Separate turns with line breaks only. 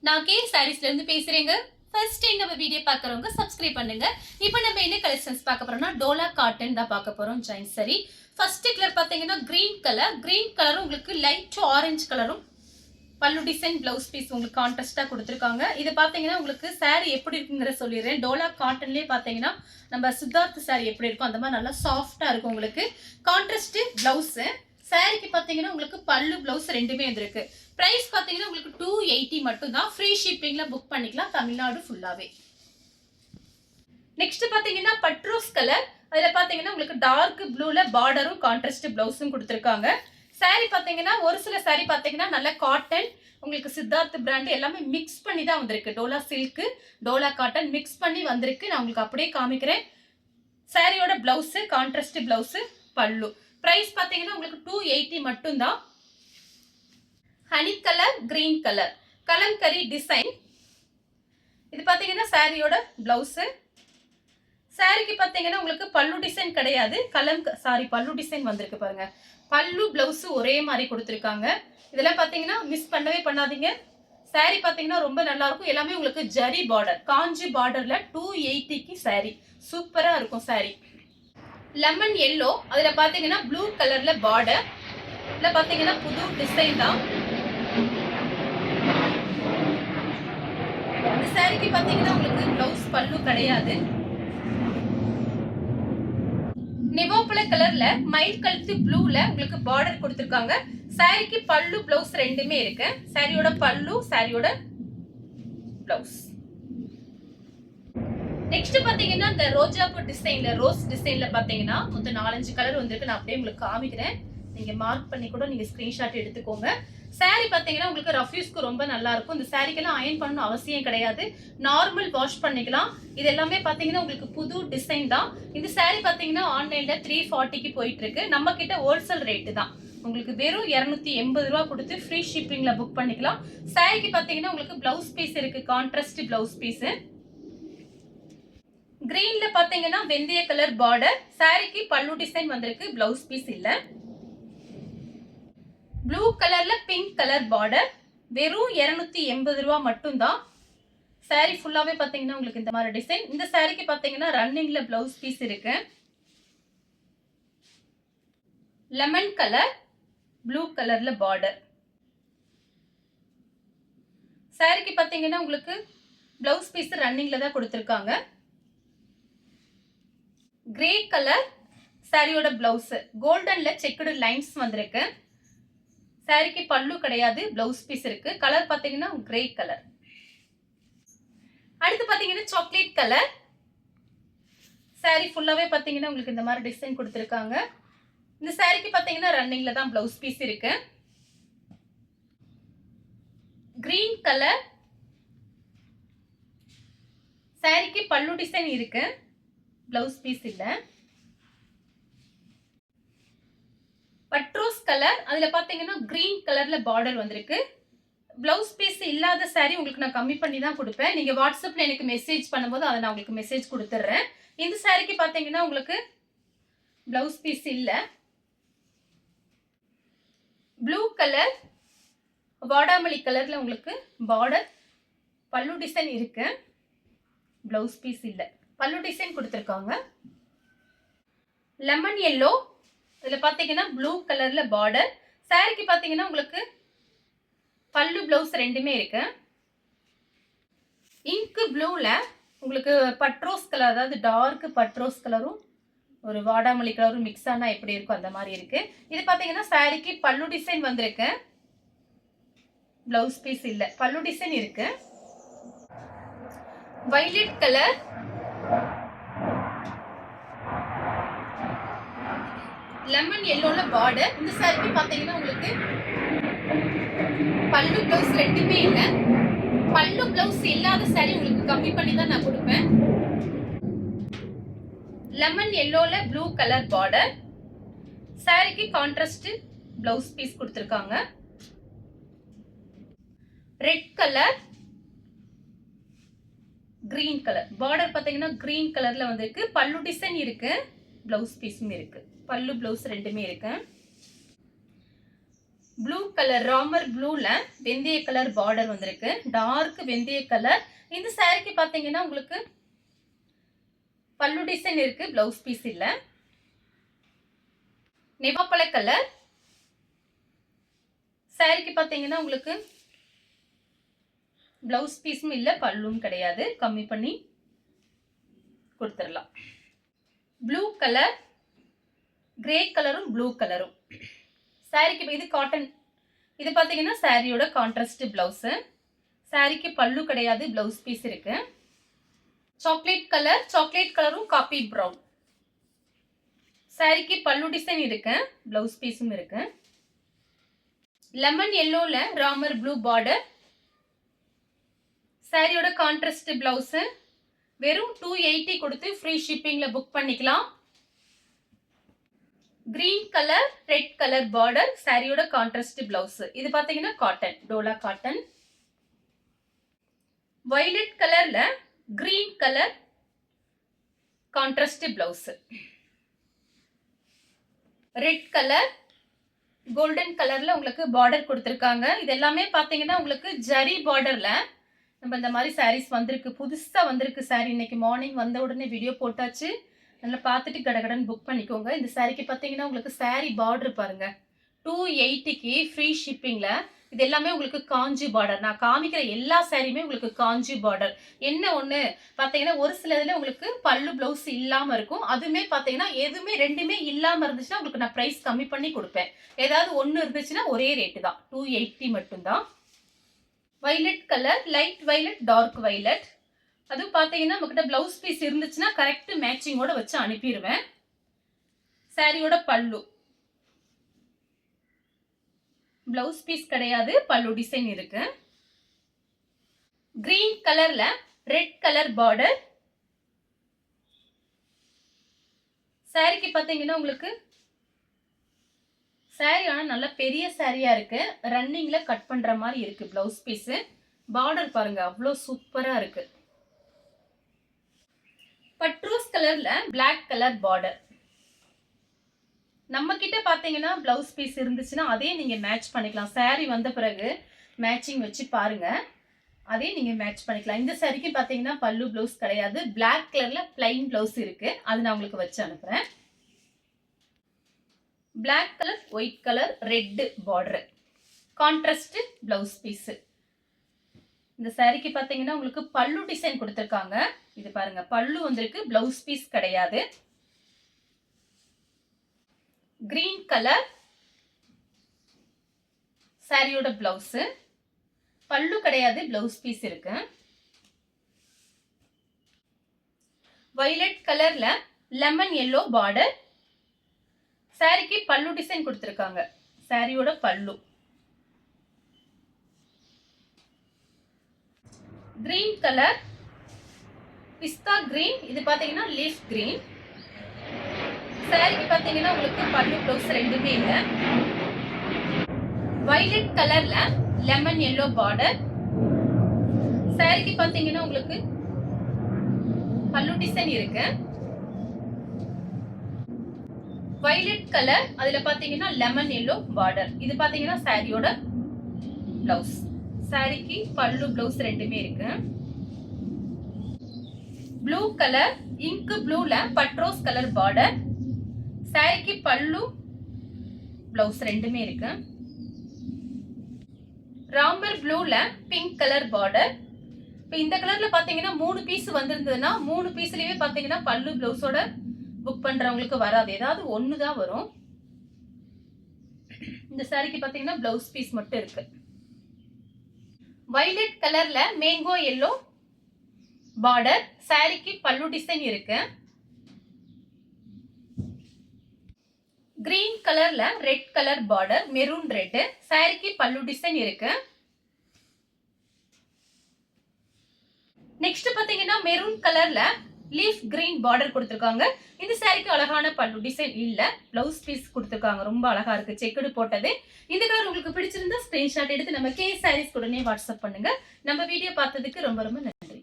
நான் கே சாரீஸ்ல இருந்து பேசுறேங்க. ஃபர்ஸ்ட் டைம் நம்ம வீடியோ பார்க்குறவங்க சப்ஸ்கிரைப் பண்ணுங்க. இப்போ நம்ம என்ன கலெக்ஷன்ஸ் பார்க்க போறோம்னா டோலா காட்டன் தான் பார்க்க போறோம். ஜாயின் சரி. ஃபர்ஸ்ட் கலர் பார்த்தீங்கன்னா கிரீன் கலர். கிரீன் கலரும் உங்களுக்கு லைட் ஆரஞ்சு கலரும் பல்லு டிசைன் பிளவுஸ் பீஸ் உங்களுக்கு கான்ட்ராஸ்டா கொடுத்துருக்காங்க. இது பார்த்தீங்கன்னா உங்களுக்கு சாரி எப்படி இருக்குங்கிற சொல்லிடுறேன். டோலா காட்டன்லேயே பார்த்தீங்கன்னா நம்ம சித்தார்த் சாரி எப்படி இருக்கும் அந்த மாதிரி நல்லா சாஃப்டா இருக்கும். உங்களுக்கு கான்ட்ராஸ்ட் பிளவுஸ் சாரிக்கு பார்த்தீங்கன்னா உங்களுக்கு பல்லு பிளவுஸ் ரெண்டுமே வந்துருக்கு. பிரைஸ் பார்த்தீங்கன்னா உங்களுக்கு 280 மட்டும் தான். ஃப்ரீ ஷிப்பிங்ல புக் பண்ணிக்கலாம் தமிழ்நாடு ஃபுல்லாவே. நெக்ஸ்ட் பார்த்தீங்கன்னா பட்ரோஸ் கலர். அதில் பார்த்தீங்கன்னா உங்களுக்கு டார்க் ப்ளூல பார்டரும் கான்ட்ராஸ்ட் பிளவுஸும் கொடுத்துருக்காங்க. சாரி பார்த்தீங்கன்னா ஒரு சில சாரி பார்த்தீங்கன்னா நல்ல காட்டன் உங்களுக்கு சித்தார்த் பிராண்ட் எல்லாமே மிக்ஸ் பண்ணி தான் வந்திருக்கு. Dola silk Dola cotton mix பண்ணி வந்திருக்கு. நான் உங்களுக்கு அப்படியே காமிக்கிறேன். சாரியோட பிளவுஸ் கான்ட்ராஸ்ட் பிளவுஸ் பல்லு. பிரைஸ் பார்த்தீங்கன்னா உங்களுக்கு 280 மட்டும் தான். Honey colour green colour kalamkari design. இது பார்த்தீங்கன்னா சாரியோட பிளவுஸ். சாரிக்கு பார்த்தீங்கன்னா உங்களுக்கு பல்லு டிசைன் கிடையாது. பல்லு டிசைன் வந்திருக்கு பாருங்க. பல்லு பிளவுஸ் ஒரே மாதிரி கொடுத்துருக்காங்க. இதெல்லாம் பார்த்தீங்கன்னா மிஸ் பண்ணவே பண்ணாதீங்க. சாரி பார்த்தீங்கன்னா ரொம்ப நல்லா இருக்கும். எல்லாமே உங்களுக்கு ஜரி பார்டர் காஞ்சி பார்டர்ல 280க்கு சாரி சூப்பரா இருக்கும். சாரி லெமன் எல்லோ அதுல பார்த்தீங்கன்னா ப்ளூ கலர்ல பார்டர். இதுல பார்த்தீங்கன்னா புது டிசைன் தான். இந்த சாரிக்கு பார்த்தீங்கன்னா உங்களுக்கு பிளவுஸ் பல்லு கிடையாது. நிவோப்பல கலர்ல மயில் கழுத்து ப்ளூல உங்களுக்கு பார்டர் கொடுத்துருக்காங்க. சாரிக்கு பல்லு பிளவுஸ் ரெண்டுமே இருக்கு. சாரியோட பல்லு சாரியோட பிளவுஸ். நெக்ஸ்ட் பாத்தீங்கன்னா இந்த ரோஜாப்பூ டிசைன்ல ரோஸ் டிசைன்ல பாத்தீங்கன்னா மொத்தம் 4-5 கலர் வந்திருக்கு. நான் அப்படியே உங்களுக்கு காமிக்கிறேன். நீங்க மார்க் பண்ணி கூட நீங்க ஸ்கிரீன்ஷாட் எடுத்துக்கோங்க. சாரி பாத்தீங்கன்னா உங்களுக்கு ரஃப்யூஸ்க்கு ரொம்ப நல்லா இருக்கும். இந்த சாரிக்கெல்லாம் அயன் பண்ணணும் அவசியம் கிடையாது. நார்மல் வாஷ் பண்ணிக்கலாம். இது எல்லாமே பாத்தீங்கன்னா உங்களுக்கு புது டிசைன் தான். இந்த சாரி பாத்தீங்கன்னா ஆன்லைன்ல 340க்கு போயிட்டு இருக்கு. நம்ம கிட்ட ஹோல்சேல் ரேட்டு தான். உங்களுக்கு வெறும் 280 ரூபா கொடுத்து ஃப்ரீ ஷிப்பிங்ல புக் பண்ணிக்கலாம். சாரிக்கு பாத்தீங்கன்னா உங்களுக்கு பிளவுஸ் பீஸ் இருக்கு. Contrast blouse piece. கிரீன்ல பாத்தீங்கன்னா வெந்தய கலர் பார்டர். சாரிக்கு பல்லு டிசைன் வந்திருக்கு. பிளவுஸ் பீஸ் இல்ல. ப்ளூ கலர்ல பிங்க் கலர் பார்டர். வெறும் 280 ரூபா மட்டும் தான். சாரி ஃபுல்லாவே பாத்தீங்கன்னா உங்களுக்கு இந்த மாதிரி டிசைன். இந்த சாரிக்கு பாத்தீங்கன்னா ரன்னிங்ல பிளவுஸ் பீஸ் இருக்கு. லெமன் கலர் ப்ளூ கலர்ல பார்டர். சாரிக்கு பாத்தீங்கன்னா உங்களுக்கு பிளவுஸ் பீஸ் ரன்னிங்ல தான் கொடுத்துருக்காங்க. கிரே கலர் சாரியோட பிளவுஸ் கோல்டன்ல செக்குடு லைன்ஸ் வந்திருக்கு. சாரிக்கு பல்லு கிடையாது. பிளவுஸ் பீஸ் இருக்கு. கலர் பாத்தீங்கன்னா கிரே கலர். அடுத்து பாத்தீங்கன்னா சாக்லேட் கலர். சாரி ஃபுல்லாவே பாத்தீங்கன்னா உங்களுக்கு இந்த மாதிரி டிசைன் கொடுத்துருக்காங்க. இந்த சாரிக்கு பாத்தீங்கன்னா ரன்னிங்ல தான் பிளவுஸ் பீஸ் இருக்கு. கிரீன் கலர் சாரிக்கு பல்லு டிசைன் இருக்கு. பிளவுஸ் பீஸ் இல்ல. பட்ரோஸ் கலர் அதுல பாத்தீங்கன்னா கிரீன் கலர்ல பார்டர் வந்திருக்கு. பிளவுஸ் பீஸ் இல்லாத சாரி உங்களுக்கு நான் கம்மி பண்ணி தான் கொடுப்பேன். நீங்க வாட்ஸ்அப்ல எனக்கு மெசேஜ் பண்ணும்போது அதை நான் உங்களுக்கு மெசேஜ் கொடுத்துட்றேன். இந்த சாரிக்கு பாத்தீங்கன்னா உங்களுக்கு பிளவுஸ் பீஸ் இல்ல. ப்ளூ கலர் வாடாமல்லி கலர்ல உங்களுக்கு பார்டர் பல்லு டிசைன் இருக்கு. பிளவுஸ் பீஸ் இல்ல. பல்லு டிசைன் கொடுத்துருக்காங்க. லெமன் எல்லோ இதுல பாத்தீங்கன்னா ப்ளூ கலர்ல பார்டர். சாரிக்கு பாத்தீங்கன்னா உங்களுக்கு பல்லு பிளவுஸ் ரெண்டுமே இருக்கு. இங்க் ப்ளூல உங்களுக்கு பட்ரோஸ் கலர் அதாவது டார்க் பட்ரோஸ் கலரும் ஒரு வாடாமல்லி கலரும் மிக்ஸ் ஆனா எப்படி இருக்கும் அந்த மாதிரி இருக்கு. இது பாத்தீங்கன்னா சாரிக்கு பல்லு டிசைன் வந்திருக்கு. பிளவுஸ் பீஸ் இல்ல. பல்லு டிசைன் இருக்கு. வயலட் கலர் லெமன் எல்லோல பார்டர். இந்த சாரிக்கு பாத்தீங்கன்னா உங்களுக்கு பல்லு பிளவுஸ் ரெண்டுமே இல்ல. பல்லு பிளவுஸ் இல்லாத சாரி உங்களுக்கு கம்மி பண்ணி தான் நான் கொடுப்பேன். லெமன் எல்லோல ப்ளூ கலர் பார்டர். சாரிக்கு கான்ட்ராஸ்ட் பிளவுஸ் பீஸ் கொடுத்துருக்காங்க. Red colour green colour border பாத்தீங்கன்னா கிரீன் கலர்ல வந்திருக்கு. பல்லு டிசைன் இருக்கு. பிளவுஸ் பீஸும் இருக்கு. பல்லு பிளவுஸ் ரெண்டுமே இருக்கு. ப்ளூ கலர் ராமர் ப்ளூல வெந்தய கலர் பார்டர் வந்திருக்கு, டார்க் வெந்தய கலர். இந்த சாரிக்கு பாத்தீங்கன்னா உங்களுக்கு பல்லு டிசைன் இருக்கு, பிளவுஸ் பீஸ் இல்ல. நிவாப்பழ கலர் சாரிக்கு பாத்தீங்கன்னா உங்களுக்கு பிளவுஸ் பீஸும் இல்ல, பல்லும் கிடையாது, கம்மி பண்ணி கொடுத்துடலாம். ப்ளூ கலர் கிரே கலரும் ப்ளூ கலரும் சாரிக்கு. இது காட்டன். இது பாத்தீங்கன்னா சாரியோட கான்ட்ராஸ்ட் பிளவுஸ். சாரிக்கு பல்லு கிடையாது, பிளவுஸ் பீஸ் இருக்கு. சாக்லேட் கலரும் காபி ப்ரௌன். சாரிக்கு பல்லு டிசைன் இருக்கு, பிளவுஸ் பீஸும் இருக்கு. லெமன் எல்லோல ராமர் ப்ளூ பார்டர். சாரியோட கான்ட்ராஸ்ட் பிளவுஸ். வெறும் 280 கொடுத்து ஃப்ரீ ஷிப்பிங்ல புக் பண்ணிக்கலாம். Green colour red colour border, சாரியோட கான்ட்ராஸ்ட் பிளவுஸ். இது பாத்தீங்கன்னா காட்டன், டோலா காட்டன். வயலட் கலர்ல green colour contrast blouse. Red colour golden கலர்ல உங்களுக்கு பார்டர் கொடுத்திருக்காங்க. இது எல்லாமே பாத்தீங்கன்னா உங்களுக்கு ஜரி பார்டர்ல நம்ம இந்த மாதிரி சாரீஸ் வந்திருக்கு, புதுசா வந்திருக்கு சாரி. இன்னைக்கு மார்னிங் வந்த உடனே வீடியோ போட்டாச்சு, நல்லா பார்த்துட்டு கடகடன் புக் பண்ணிக்கோங்க. இந்த சாரிக்கு பாத்தீங்கன்னா உங்களுக்கு சாரி பார்டர் பாருங்க, 280க்கு ஃப்ரீ ஷிப்பிங்ல. இது எல்லாமே உங்களுக்கு காஞ்சி பார்டர். நான் காமிக்கிற எல்லா சாரியுமே உங்களுக்கு காஞ்சி பார்டர். என்ன ஒண்ணு பாத்தீங்கன்னா ஒரு சில இதுல உங்களுக்கு பல்லு பிளவுஸ் இல்லாம இருக்கும். அதுமே பாத்தீங்கன்னா எதுவுமே ரெண்டுமே இல்லாம இருந்துச்சுன்னா உங்களுக்கு நான் பிரைஸ் கம்மி பண்ணி கொடுப்பேன். ஏதாவது ஒண்ணு இருந்துச்சுன்னா ஒரே ரேட்டு தான், 280 மட்டும்தான். Violet colour light violet dark violet. அதுவும் பாத்தீங்கன்னா நம்மகிட்ட பிளவுஸ் பீஸ் இருந்துச்சுன்னா கரெக்ட் மேட்சிங்கோட வச்சு அனுப்பிடுவேன். சாரியோட பல்லு பிளவுஸ் பீஸ் கிடையாது, பல்லு டிசைன் இருக்கு. கிரீன் கலர்ல ரெட் கலர் பார்டர். சாரிக்கு பாத்தீங்கன்னா உங்களுக்கு சாரி ஆனா நல்ல பெரிய சாரியா இருக்கு, ரன்னிங்ல கட் பண்ற மாதிரி இருக்கு பிளவுஸ் பீஸ். பார்டர் பாருங்க அவ்வளோ சூப்பரா இருக்கு. பட்ரோஸ் கலர்ல பிளாக் கலர் பார்டர். நம்ம கிட்ட பாத்தீங்கன்னா பிளவுஸ் பீஸ் இருந்துச்சுன்னா அதே நீங்க மேட்ச் பண்ணிக்கலாம். சாரி வந்த பிறகு மேட்சிங் வச்சு பாருங்க, அதே நீங்க மேட்ச் பண்ணிக்கலாம். இந்த சாரிக்கு பாத்தீங்கன்னா பல்லு பிளவுஸ் கிடையாது, பிளாக் கலர்ல பிளைன் பிளவுஸ் இருக்கு, அது நான் உங்களுக்கு வச்சு அனுப்புறேன். Black colour white colour red border, contrast blouse piece. இந்த சாரிக்கு பாத்தீங்கன்னா உங்களுக்கு பல்லு டிசைன் கொடுத்திருக்காங்க. இது பாருங்க பல்லு வந்திருக்கு, பிளவுஸ் பீஸ் கிடையாது. கிரீன் கலர் சாரியோட பிளவுஸ், பல்லு கிடையாது, பிளவுஸ் பீஸ் இருக்கு. வயலட் கலர்ல லெமன் எல்லோ பார்டர். சாரிக்கு பல்லு டிசைன் கொடுத்திருக்காங்க, சாரியோட பல்லு. கிரீன் கலர் பிஸ்தா கிரீன். இது பாத்தீங்கன்னா லீஃப் கிரீன். சாரிக்கு பாத்தீங்கன்னா உங்களுக்கு பல்லு பிளவுஸ் ரெண்டுமே இல்ல. வயலட் கலர்ல லெமன் எல்லோ பார்டர். சாரிக்கு பாத்தீங்கன்னா உங்களுக்கு பல்லு டிசைன் இருக்கு. வயலட் கலர் அதுல பாத்தீங்கன்னா லெமன் எல்லோ பார்டர். இது பாத்தீங்கன்னா சாரியோட பிளவுஸ். சாரிக்கு பல்லு பிளவுஸ் ரெண்டுமே இருக்கு. ப்ளூ கலர் இங்க் ப்ளூல பட்ரோஸ் கலர் பார்டர். சாரிக்கு பல்லு பிளவுஸ் ரெண்டுமே இருக்கு. ராமர் ப்ளூல பிங்க் கலர் பார்டர். இப்போ இந்த கலர்ல பாத்தீங்கன்னா 3 பீஸ் வந்திருந்ததுன்னா 3 பீஸ்லயே பாத்தீங்கன்னா பல்லு பிளவுஸோட புக் பண்றவங்களுக்கு வராது, ஏதாவது ஒன்று தான் வரும். இந்த சாரிக்கு பாத்தீங்கன்னா பிளவுஸ் பீஸ் மட்டும் இருக்கு. வயலட் கலர்ல மேங்கோ எல்லோ பார்டர். சாரிக்கு பல்லு டிசைன் இருக்கு. கிரீன் கலர்ல red colour border, maroon red. சாரிக்கு பல்லு டிசைன் இருக்கு. நெக்ஸ்ட் பாத்தீங்கன்னா மெரூன் கலர்ல லீஃப் கிரீன் பார்டர் கொடுத்திருக்காங்க. இந்த சாரிக்கு அழகான பல்லு டிசைன் இல்ல, பிளவுஸ் பீஸ் கொடுத்திருக்காங்க, ரொம்ப அழகா இருக்கு, செக்குடு போட்டது. இந்த கலர் உங்களுக்கு பிடிச்சிருந்தா ஸ்கிரீன்ஷாட் எடுத்து நம்ம கே சாரீஸ் உடனே வாட்ஸ்அப் பண்ணுங்க. நம்ம வீடியோ பார்த்ததுக்கு ரொம்ப ரொம்ப நன்றி.